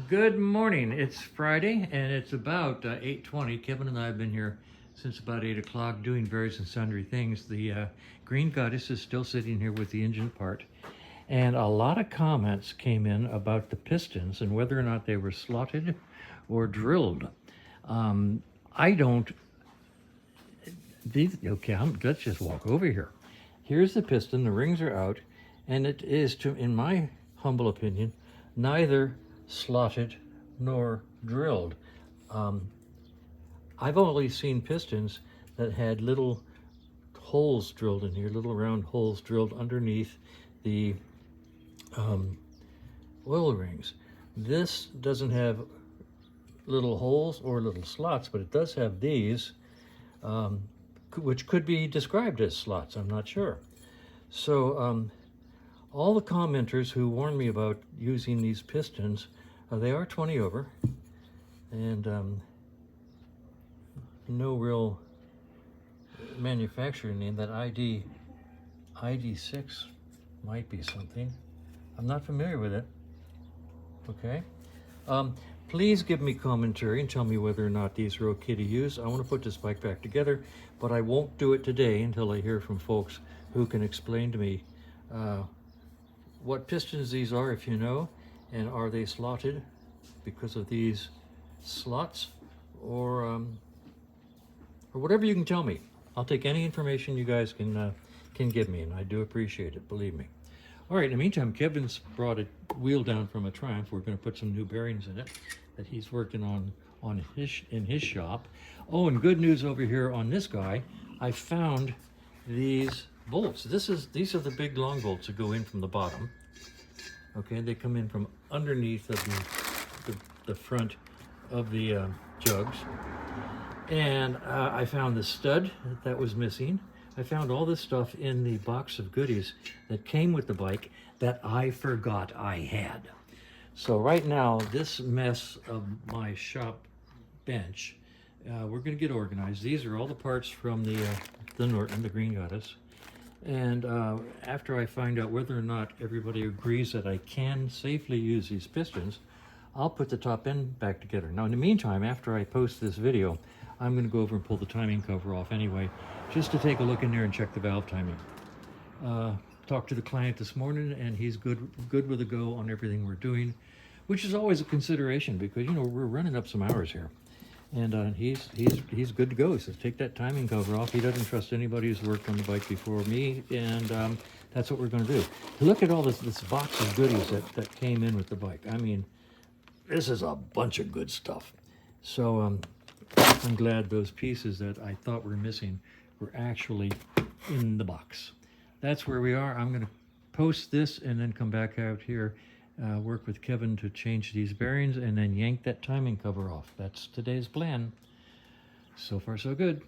Good morning. It's Friday and it's about 8:20. Kevin and I have been here since about 8 o'clock doing various and sundry things. The Green Goddess is still sitting here with the engine part. And a lot of comments came in about the pistons and whether or not they were slotted or drilled. I don't, okay, let's just walk over here. Here's the piston, the rings are out, and it is, in my humble opinion, neither slotted nor drilled. I've only seen pistons that had little holes drilled in here, little round holes drilled underneath the oil rings. This doesn't have little holes or little slots, but it does have these, which could be described as slots, I'm not sure. So all the commenters who warned me about using these pistons, they are 20 over, and no real manufacturer name. That ID6 might be something. I'm not familiar with it. Okay. Please give me commentary and tell me whether or not these are okay to use. I want to put this bike back together, but I won't do it today until I hear from folks who can explain to me what pistons these are, if you know, and are they slotted because of these slots, or whatever you can tell me. I'll take any information you guys can give me, and I do appreciate it, believe me. All right, in the meantime, Kevin's brought a wheel down from a Triumph. We're going to put some new bearings in it that he's working on in his shop. Oh, and good news over here on this guy, I found these bolts. These are the big long bolts that go in from the bottom. Okay, they come in from underneath of the front of the jugs. And I found the stud that was missing. I found all this stuff in the box of goodies that came with the bike that I forgot I had. So right now, this mess of my shop bench, we're going to get organized. These are all the parts from the Norton, the Green Goddess. And after I find out whether or not everybody agrees that I can safely use these pistons, I'll put the top end back together. Now, in the meantime, after I post this video, I'm going to go over and pull the timing cover off anyway, just to take a look in there and check the valve timing. Talked to the client this morning, and he's good with a go on everything we're doing, which is always a consideration because, you know, we're running up some hours here. And he's good to go. He says, take that timing cover off. He doesn't trust anybody who's worked on the bike before me, and that's what we're going to do. Look at all this box of goodies that came in with the bike. I mean, this is a bunch of good stuff. So I'm glad those pieces that I thought were missing were actually in the box. That's where we are. I'm going to post this and then come back out here, work with Kevin to change these bearings, and then yank that timing cover off. That's today's plan. So far, so good.